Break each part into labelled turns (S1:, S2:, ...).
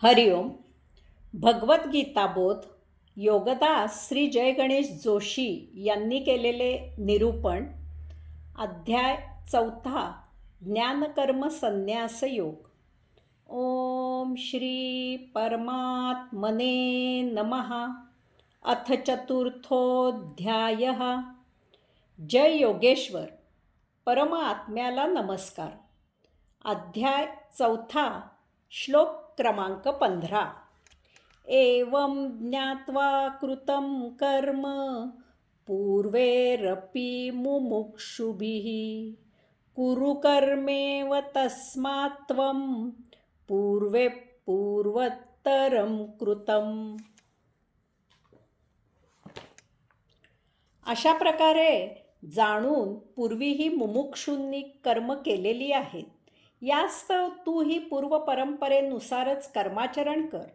S1: हरिओम. भगवद्गीताबोध योगदास श्री जय गणेश जोशी यांनी केलेले निरूपण. अध्याय 4. ज्ञानकर्म संन्यास योग. ओम श्री परमात्मने नमः. अथ चतुर्थोऽध्यायः. जय योगेश्वर. परमात्म्याला नमस्कार. अध्याय 4. श्लोक क्रमांक 15. एवं ज्ञात्वा कृतं कर्म पूर्वेरपि मुमुक्षुभिः कुरु कर्मेव तस्मात् त्वं पूर्वे पूर्वोत्तरं कृतम्. अशा प्रकारे जाणून पूर्वीही मुमुक्षूंनी कर्म केलेली आहेत, यास्तव तूही पूर्व परंपरेनुसारच कर्माचरण कर.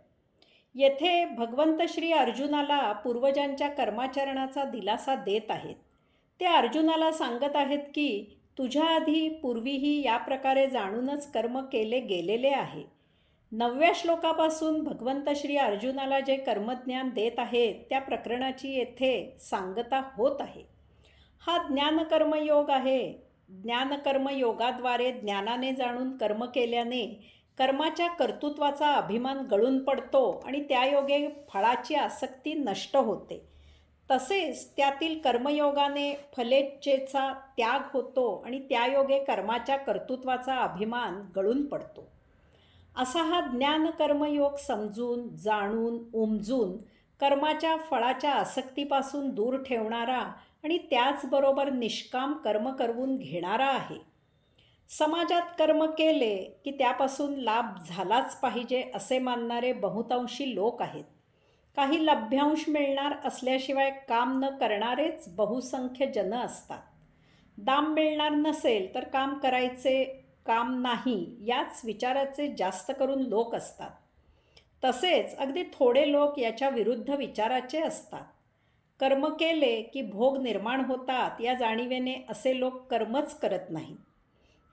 S1: येथे भगवंत श्री अर्जुनाला पूर्वजांच्या कर्माचरणाचा दिलासा देत आहेत. ते अर्जुनाला सांगत आहेत की तुझ्या आधी पूर्वीही या प्रकारे जाणूनच कर्म केले गेलेले आहे. 9व्या श्लोकापासून भगवंत श्री अर्जुनाला जे कर्मज्ञान देत आहेत त्या प्रकरणाची येथे सांगता होत आहे. हा ज्ञानकर्मयोग आहे. ज्ञानकर्मयोगाद्वारे ज्ञानाने जाणून कर्म केल्याने कर्माच्या कर्तृत्वाचा अभिमान गळून पडतो आणि त्यायोगे फळाची आसक्ती नष्ट होते. तसेच त्यातील कर्मयोगाने फलेच्छेचा त्याग होतो आणि त्यायोगे कर्माच्या कर्तृत्वाचा अभिमान गळून पडतो. असा हा ज्ञानकर्मयोग समजून जाणून उमजून कर्माच्या फळाच्या आसक्तीपासून दूर ठेवणारा आणि त्याचबरोबर निष्काम कर्म करवून घेणारा आहे. समाजात कर्म केले की त्यापासून लाभ झालाच पाहिजे असे मानणारे बहुतांशी लोक आहेत. काही लभ्यांश मिळणार असल्याशिवाय काम न करणारेच बहुसंख्य जन असतात. दाम मिळणार नसेल तर काम करायचे काम नाही याच विचाराचे जास्त करून लोक असतात. तसेच अगदी थोडे लोक याच्या विरुद्ध विचाराचे असतात. कर्म केले की भोग निर्माण होतात या जाणीवेने असे लोक कर्मच करत नाहीत.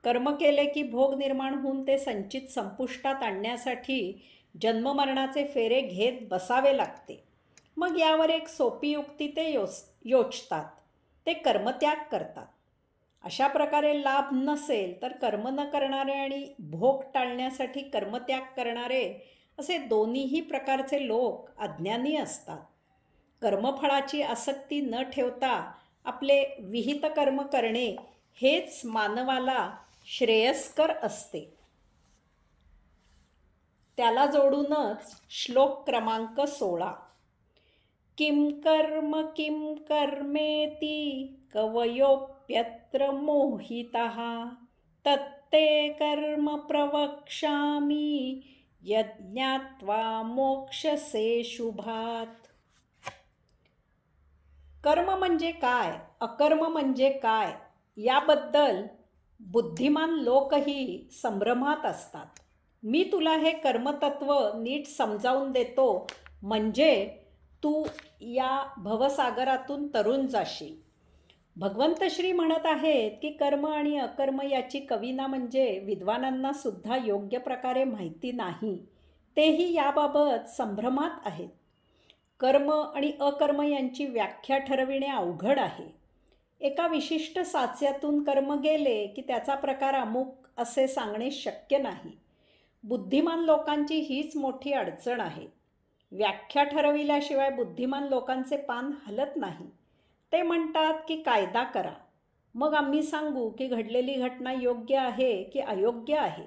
S1: कर्म केले की भोग निर्माण होऊन ते संचित संपुष्टात आणण्यासाठी जन्ममरणाचे फेरे घेत बसावे लागते. मग यावर एक सोपी युक्ती ते योजतात. ते कर्मत्याग करतात. अशा प्रकारे लाभ नसेल तर कर्म न करणारे आणि भोग टाळण्यासाठी कर्मत्याग करणारे असे दोन्हीही प्रकारचे लोक अज्ञानी असतात. कर्मफळाची आसक्ती न ठेवता आपले विहित कर्म करणे हेच मानवाला श्रेयस्कर असते. त्याला जोडूनच श्लोक क्रमांक 16. किम कर्मेति कवयोप्यत्र मोहितः तत्ते कर्म प्रवक्ष्यामि यज्ञात्वा मोक्षसे शुभात्. कर्म म्हणजे काय, अकर्म म्हणजे काय याबद्दल बुद्धिमान लोकही संभ्रमात असतात. मी तुला हे कर्मतत्व नीट समजावून देतो म्हणजे तू या भवसागरातून तरुण जाशील. भगवंत श्री म्हणत आहेत की कर्म आणि अकर्म याची कवीना म्हणजे विद्वानांना सुद्धा योग्य प्रकारे माहिती नाही. तेही याबाबत संभ्रमात आहेत. कर्म आणि अकर्म यांची व्याख्या ठरविणे अवघड आहे. एका विशिष्ट साच्यातून कर्म गेले की त्याचा प्रकार अमुक असे सांगणे शक्य नाही. बुद्धिमान लोकांची हीच मोठी अडचण आहे. व्याख्या ठरविल्याशिवाय बुद्धिमान लोकांचे पान हलत नाही. ते म्हणतात की कायदा करा, मग आम्ही सांगू की घडलेली घटना योग्य आहे की अयोग्य आहे.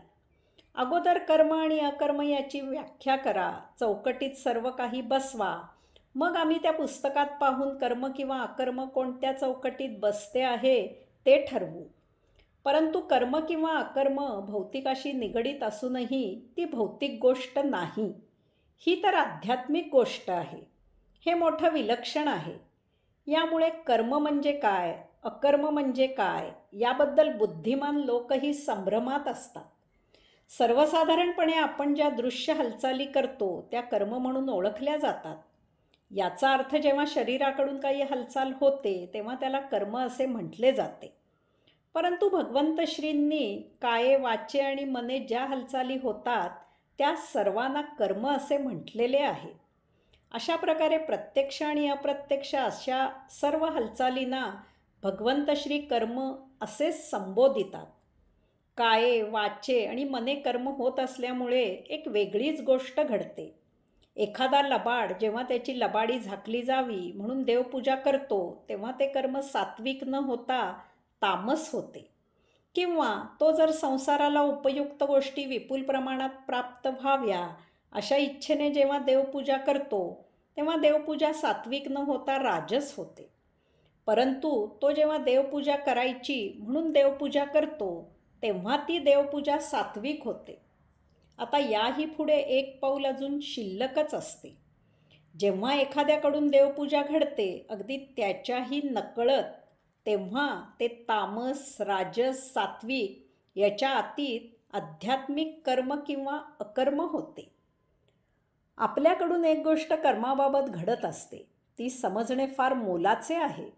S1: अगोदर कर्म आणि अकर्म याची व्याख्या करा, चौकटीत सर्व काही बसवा, मग आम्ही त्या पुस्तकात पाहून कर्म किंवा अकर्म कोणत्या चौकटीत बसते आहे ते ठरवू. परंतु कर्म किंवा अकर्म भौतिकाशी निगडीत असूनही ती भौतिक गोष्ट नाही. ही तर आध्यात्मिक गोष्ट आहे. हे मोठं विलक्षण आहे. यामुळे कर्म म्हणजे काय, अकर्म म्हणजे काय याबद्दल बुद्धिमान लोकही संभ्रमात असतात. सर्वसाधारणपणे आपण ज्या दृश्य हालचाली करतो त्या कर्म म्हणून ओळखल्या जातात. याचा अर्थ जेव्हा शरीराकडून काही हालचाल होते तेव्हा त्याला कर्म असे म्हटले जाते. परंतु भगवंत श्रींनी काये वाचे आणि मने ज्या हालचाली होतात त्या सर्वांना कर्म असे म्हटलेले आहे. अशा प्रकारे प्रत्यक्ष आणि अप्रत्यक्ष अशा सर्व हालचालींना भगवंत श्री कर्म असेच संबोधितात. काये वाचे आणि मने कर्म होत असल्यामुळे एक वेगळीच गोष्ट घडते. एखादा लबाड जेव्हा त्याची लबाडी झाकली जावी म्हणून देवपूजा करतो तेव्हा ते कर्म सात्विक न होता तामस होते. किंवा तो जर संसाराला उपयुक्त गोष्टी विपुल प्रमाणात प्राप्त व्हाव्या अशा इच्छेने जेव्हा देवपूजा करतो तेव्हा देवपूजा सात्विक न होता राजस होते. परंतु तो जेव्हा देवपूजा करायची म्हणून देवपूजा करतो तेव्हा ती देवपूजा सात्विक होते. आता याही पुढे एक पाऊल अजून शिल्लकच असते. जेव्हा एखाद्याकडून देवपूजा घडते अगदी त्याच्याही नकळत तेव्हा ते तामस राजस सात्विक याच्या अतीत आध्यात्मिक कर्म किंवा अकर्म होते. आपल्याकडून एक गोष्ट कर्माबाबत घडत असते ती समजणे फार मोलाचे आहे.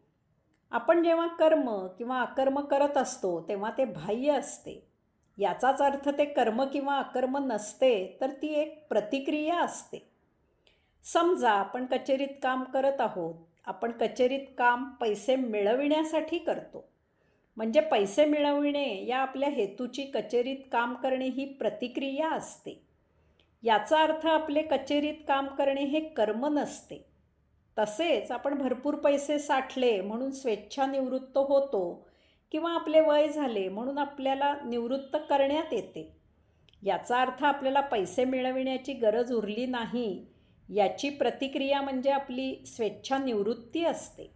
S1: आपण जेव्हा कर्म किंवा अकर्म करत असतो तेव्हा ते बाह्य असते. याचाच अर्थ ते कर्म किंवा अकर्म नसते तर ती एक प्रतिक्रिया असते. समजा आपण कचेरीत काम करत आहोत. आपण कचेरीत काम पैसे मिळविण्यासाठी करतो. म्हणजे पैसे मिळविणे या आपल्या हेतूची कचेरीत काम करणे ही प्रतिक्रिया असते. याचा अर्थ आपले कचेरीत काम करणे हे कर्म नसते. तसेच आपण भरपूर पैसे साठले म्हणून स्वेच्छानिवृत्त होतो किंवा आपले वय झाले म्हणून आपल्याला निवृत्त करण्यात येते. याचा अर्थ आपल्याला पैसे मिळविण्याची गरज उरली नाही याची प्रतिक्रिया म्हणजे आपली स्वेच्छानिवृत्ती असते.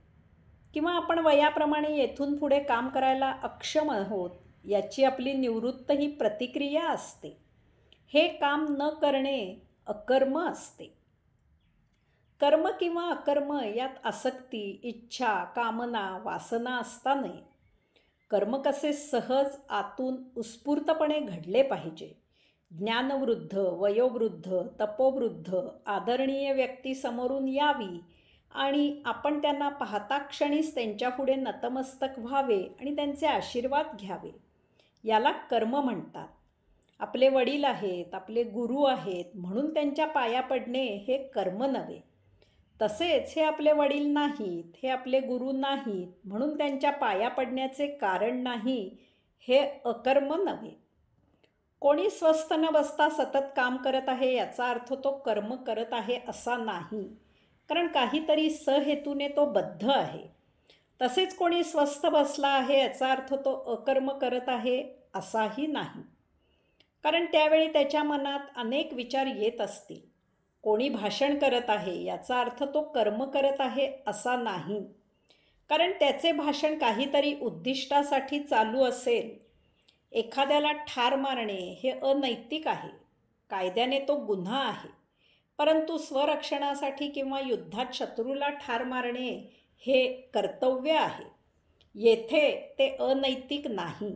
S1: किंवा आपण वयाप्रमाणे येथून पुढे काम करायला अक्षम आहोत याची आपली निवृत्त ही प्रतिक्रिया असते. हे काम न करणे अकर्म असते. कर्म किंवा अकर्म यात आसक्ती, इच्छा, कामना, वासना असता नये. कर्म कसे सहज आतून उत्स्फूर्तपणे घडले पाहिजे. ज्ञानवृद्ध, वयोवृद्ध, तपोवृद्ध, आदरणीय व्यक्ती समोरून यावी आणि आपण त्यांना पाहता क्षणीच त्यांच्यापुढे नतमस्तक व्हावे आणि त्यांचे आशीर्वाद घ्यावे. याला कर्म म्हणतात. आपले वडील आहेत, आपले गुरु आहेत म्हणून त्यांच्या पाया पडणे हे कर्म नव्हे. तसेच हे आपले वडील नाहीत, हे आपले गुरु नाहीत म्हणून त्यांच्या पाया पडण्याचे कारण नाही हे अकर्म नव्हे. कोणी स्वस्थ न बसता सतत काम करत आहे याचा अर्थ तो कर्म करत आहे असा नाही, कारण काहीतरी सहेतूने तो बद्ध आहे. तसेच कोणी स्वस्थ बसला आहे याचा अर्थ तो अकर्म करत आहे असाही नाही, कारण त्यावेळी त्याच्या मनात अनेक विचार येत असतील. कोणी भाषण करत आहे याचा अर्थ तो कर्म करत आहे असा नाही, कारण त्याचे भाषण काहीतरी उद्दिष्टासाठी चालू असेल. एखाद्याला ठार मारणे हे अनैतिक आहे, कायद्याने तो गुन्हा आहे. परंतु स्वरक्षणासाठी किंवा युद्धात शत्रूला ठार मारणे हे कर्तव्य आहे. येथे ते अनैतिक नाही.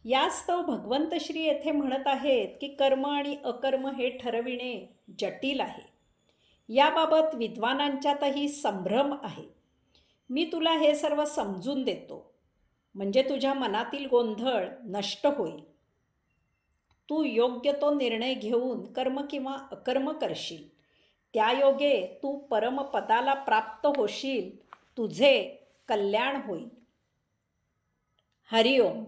S1: यास्तव भगवंत श्री येथे म्हणत आहेत की कर्म आणि अकर्म हे ठरविणे जटिल आहे. याबाबत विद्वानांच्यातही संभ्रम आहे. मी तुला हे सर्व समजून देतो म्हणजे तुझ्या मनातील गोंधळ नष्ट होईल. तू योग्य तो निर्णय घेऊन कर्म किंवा अकर्म करशील. त्यायोगे तू परमपदाला प्राप्त होशील. तुझे कल्याण होईल. हरिओम.